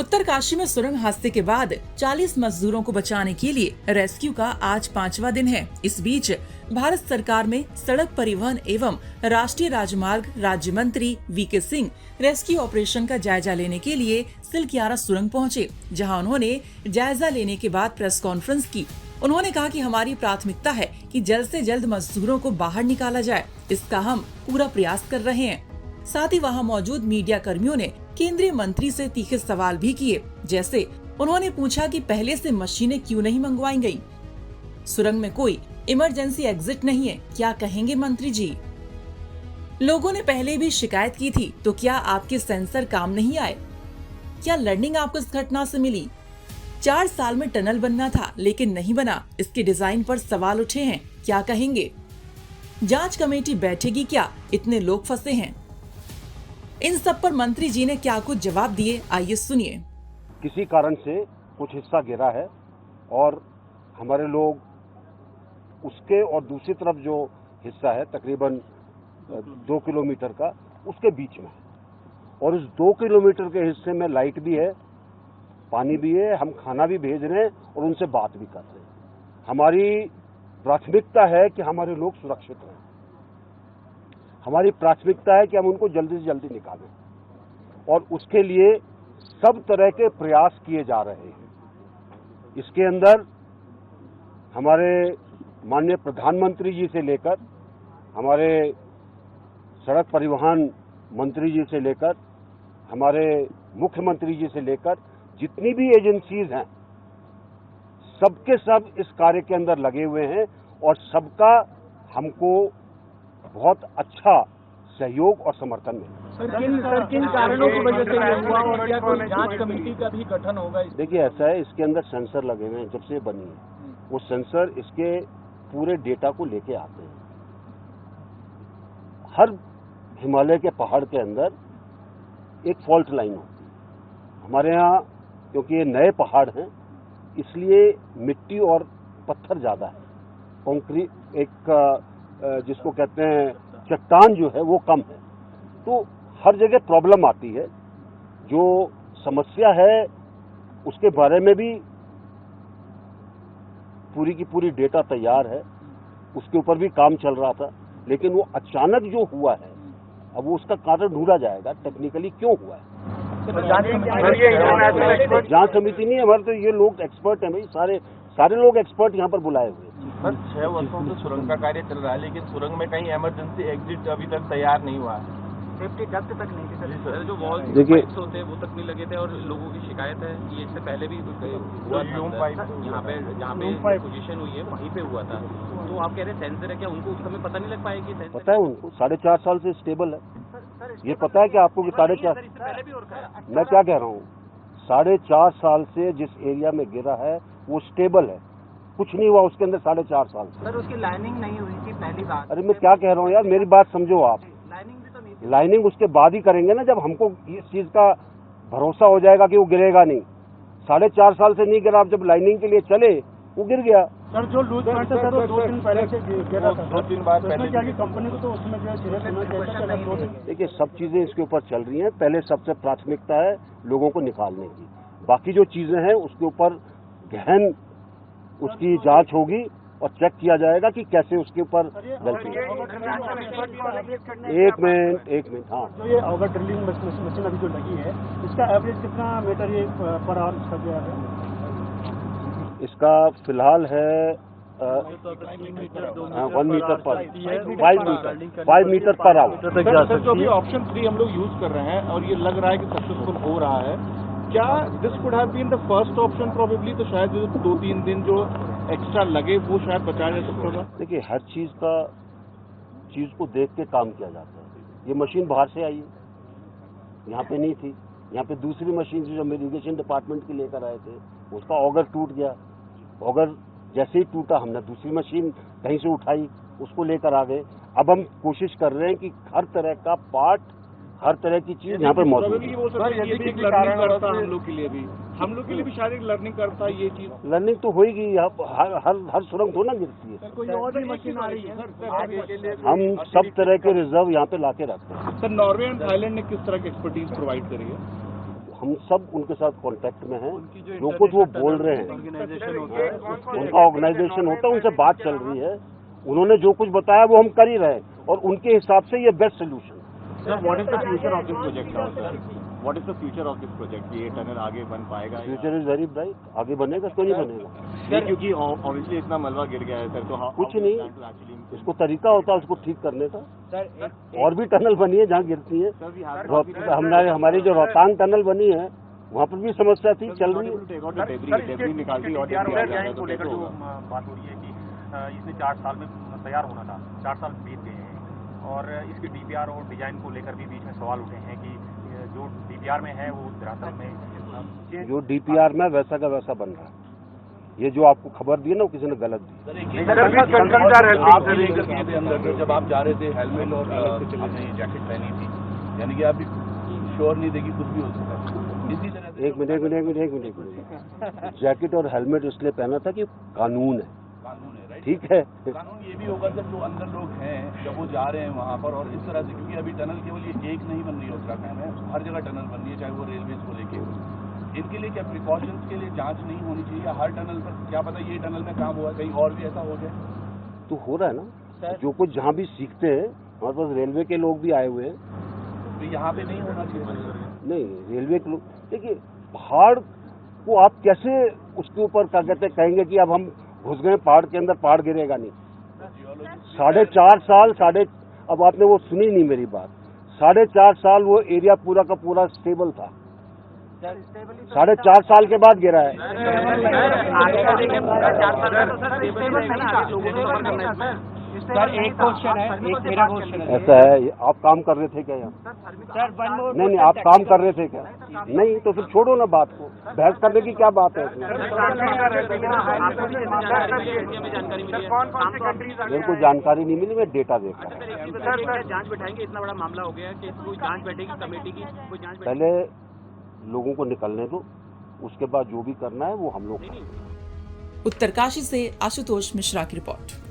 उत्तरकाशी में सुरंग हादसे के बाद 40 मजदूरों को बचाने के लिए रेस्क्यू का आज 5वां दिन है। इस बीच भारत सरकार में सड़क परिवहन एवं राष्ट्रीय राजमार्ग राज्य मंत्री वीके सिंह रेस्क्यू ऑपरेशन का जायजा लेने के लिए सिलकियारा सुरंग पहुंचे, जहां उन्होंने जायजा लेने के बाद प्रेस कॉन्फ्रेंस की। उन्होंने कहा कि हमारी प्राथमिकता है कि जल्द से जल्द मजदूरों को बाहर निकाला जाए, इसका हम पूरा प्रयास कर रहे हैं। साथ ही वहां मौजूद मीडिया कर्मियों ने केंद्रीय मंत्री से तीखे सवाल भी किए, जैसे उन्होंने पूछा कि पहले से मशीनें क्यों नहीं मंगवाई गयी। सुरंग में कोई इमरजेंसी एग्जिट नहीं है, क्या कहेंगे मंत्री जी? लोगों ने पहले भी शिकायत की थी, तो क्या आपके सेंसर काम नहीं आए? क्या लर्निंग आपको इस घटना से मिली? 4 साल में टनल बनना था लेकिन नहीं बना, इसके डिजाइन पर सवाल उठे हैं, क्या कहेंगे? जांच कमेटी बैठेगी क्या? इतने लोग फंसे हैं। इन सब पर मंत्री जी ने क्या कुछ जवाब दिए, आइए सुनिए। किसी कारण से कुछ हिस्सा गिरा है और हमारे लोग उसके और दूसरी तरफ जो हिस्सा है तकरीबन 2 किलोमीटर का, उसके बीच में है और उस 2 किलोमीटर के हिस्से में लाइट भी है, पानी भी है, हम खाना भी भेज रहे हैं और उनसे बात भी कर रहे हैं। हमारी प्राथमिकता है कि हमारे लोग सुरक्षित रहें। हमारी प्राथमिकता है कि हम उनको जल्दी से जल्दी निकालें और उसके लिए सब तरह के प्रयास किए जा रहे हैं। इसके अंदर हमारे माननीय प्रधानमंत्री जी से लेकर हमारे सड़क परिवहन मंत्री जी से लेकर हमारे मुख्यमंत्री जी से लेकर जितनी भी एजेंसीज हैं, सबके सब इस कार्य के अंदर लगे हुए हैं और सबका हमको बहुत अच्छा सहयोग और समर्थन मिला। सर किन कारणों की वजह से ये हुआ और क्या कोई जांच कमेटी का भी गठन होगा? देखिए ऐसा है, इसके अंदर सेंसर लगे हुए हैं। जब से ये बनी है वो सेंसर इसके पूरे डेटा को लेके आते हैं। हर हिमालय के पहाड़ के अंदर एक फॉल्ट लाइन होती है। हमारे यहाँ क्योंकि ये नए पहाड़ हैं इसलिए मिट्टी और पत्थर ज्यादा है, कंक्रीट एक जिसको कहते हैं चट्टान जो है वो कम है, तो हर जगह प्रॉब्लम आती है। जो समस्या है उसके बारे में भी पूरी की पूरी डेटा तैयार है, उसके ऊपर भी काम चल रहा था, लेकिन वो अचानक जो हुआ है अब वो उसका कारण ढूंढा जाएगा टेक्निकली क्यों हुआ है। जांच समिति नहीं है, हमारे तो ये लोग एक्सपर्ट हैं भाई, सारे लोग एक्सपर्ट यहाँ पर बुलाए हुए हैं। सर 6 वर्षों से सुरंग का कार्य चल रहा है, लेकिन सुरंग में कहीं इमरजेंसी एग्जिट अभी तक तैयार नहीं हुआ है। सेफ्टी डक्ट तक नहीं थी सर, जो वॉल पाइप्स होते हैं वो तक नहीं लगे थे और लोगों की शिकायत है ये इससे पहले भी हुआ था। यहाँ पे जहाँ पोजीशन हुई है वहीं पे हुआ था। तो आप कह रहे हैं सेंसर है, क्या उनको उस समय पता नहीं लग पाएगी? पता है उनको, 4.5 साल से स्टेबल है। ये पता है कि आपको कि 4.5 मैं क्या कह रहा हूँ, 4.5 साल से जिस एरिया में गिरा है वो स्टेबल है, कुछ नहीं हुआ उसके अंदर 4.5 साल से। सर उसकी लाइनिंग नहीं हुई थी पहली बार। अरे मैं क्या कह रहा हूँ यार, मेरी बात समझो आप। लाइनिंग भी तो नहीं थी। लाइनिंग उसके बाद ही करेंगे ना, जब हमको इस चीज का भरोसा हो जाएगा कि वो गिरेगा नहीं। 4.5 साल से नहीं गिरा, जब लाइनिंग के लिए चले वो गिर गया। सर जो लूज पॉइंट है सर वो 2 दिन पहले से गिरा था। 2-3 बार पहले क्या कि कंपनी को तो उसमें जो है सीरियस होना चाहिए। देखिए सब चीजें इसके ऊपर चल रही हैं। पहले सबसे प्राथमिकता है लोगों को निकालने की, बाकी जो चीजें हैं उसके ऊपर गहन उसकी जांच होगी और चेक किया जाएगा कि कैसे उसके ऊपर गलती है। एक मिनट हाँ, जो ये ऑगर ड्रिलिंग मशीन अभी जो लगी है इसका एवरेज कितना मीटर ये पर आवर इसका जो है? इसका फिलहाल है 1 मीटर पर 5 मीटर पर आवर। सर जो अभी ऑप्शन 3 हम लोग यूज कर रहे हैं और ये लग रहा है कि सक्सेसफुल हो रहा है, क्या this could have been the first option probably? तो शायद 2-3 दिन जो एक्स्ट्रा लगे वो शायद बचाया जा सकता था। देखिए हर चीज को देख के काम किया जाता है। ये मशीन बाहर से आई है, यहाँ पे नहीं थी। यहाँ पे दूसरी मशीन जो हम इरिगेशन डिपार्टमेंट की लेकर आए थे उसका ऑगर टूट गया। ऑगर जैसे ही टूटा हमने दूसरी मशीन कहीं से उठाई, उसको लेकर आ गए। अब हम कोशिश कर रहे हैं कि हर तरह का पार्ट, हर तरह की चीज यहाँ पर मौजूद है। हम लोग के लिए भी शारीरिक लर्निंग करता है ये चीज। लर्निंग तो होगी, हर सुरंग थोड़ा ना गिरती है। कोई और भी मशीन आ रही है? हम सब तरह के रिजर्व यहाँ पे लाके रखते हैं। सर नॉर्वे एंड थाईलैंड ने किस तरह की एक्सपर्टीज प्रोवाइड करी है? हम सब उनके साथ कांटेक्ट में हैं। जो कुछ वो बोल रहे हैं, उनका ऑर्गेनाइजेशन होता है, उनसे बात चल रही है। उन्होंने जो कुछ बताया वो हम कर ही रहे हैं और उनके हिसाब से ये best solution. Sir, what is the future of this project now sir? What is the future of this project? ये टनल आगे बन पाएगा? Future is very bright. आगे बनेगा, क्यों नहीं बनेगा? नहीं, क्योंकि ऑब्वियसली इतना मलबा गिर गया है सर, तो कुछ नहीं, उसको तरीका होता है उसको ठीक करने का। और भी टनल बनी है जहाँ गिरती है। हमारी जो रोहतांग टनल बनी है वहाँ पर भी समस्या थी, चल रही है। निकालती और को लेकर जो बात हो रही है कि इसने 4 साल में तैयार होना था, 4 साल बीत गए हैं और इसकी डीपीआर और डिजाइन को लेकर भी बीच में सवाल उठे हैं कि जो डीपीआर में है वो धरातल में जो डीपीआर में वैसा का वैसा बन रहा है। ये जो आपको खबर दी है ना वो किसी ने गलत दी। जब आप जा रहे थे हेलमेट और आपने जैकेट पहनी थी, यानी कि आप श्योर नहीं थे कि कुछ भी हो सकता है। इसी तरह से एक मिनट जैकेट और हेलमेट इसलिए पहना था कि कानून है, राइट? ठीक है। कानून ये भी होगा सर, जो अंदर लोग हैं जब वो जा रहे हैं वहाँ पर, और इस तरह से, क्योंकि अभी टनल केवल ये एक नहीं बन रही है उत्तराखंड में, हर जगह टनल बन रही है, चाहे वो रेलवे को लेके। इनके लिए क्या प्रिकॉशंस के लिए जांच नहीं होनी चाहिए? हर टनल पर क्या पता ये टनल में काम हुआ, कहीं और भी ऐसा हो जाए तो हो रहा है ना। जो कुछ जहाँ भी सीखते हैं, हमारे पास रेलवे के लोग भी आए हुए हैं। तो यहाँ पे नहीं होना चाहिए? नहीं, रेलवे के लोग, देखिए पहाड़ को आप कैसे उसके ऊपर क्या कहते कहेंगे कि अब हम घुस गए पहाड़ के अंदर, पहाड़ गिरेगा नहीं। 4.5 साल अब आपने वो सुनी नहीं मेरी बात। 4.5 साल वो एरिया पूरा का पूरा स्टेबल था। 4.5 साल के बाद गिरा है। सर एक क्वेश्चन है, एक मेरा क्वेश्चन है। ऐसा है, आप काम कर रहे थे क्या यहाँ? नहीं, आप काम कर रहे थे क्या? नहीं, तो फिर छोड़ो ना बात को, बहस करने की क्या बात है इसमें? मेरे को जानकारी नहीं मिली, मैं डेटा देख रहा हूँ। जांच बैठाएंगे, इतना बड़ा मामला हो गया कि कोई जांच बैठेगी, कमेटी की कोई जांच? पहले लोगों को निकलने दो, उसके बाद जो भी करना है वो हम लोग करेंगे। उत्तरकाशी से आशुतोष मिश्रा की रिपोर्ट।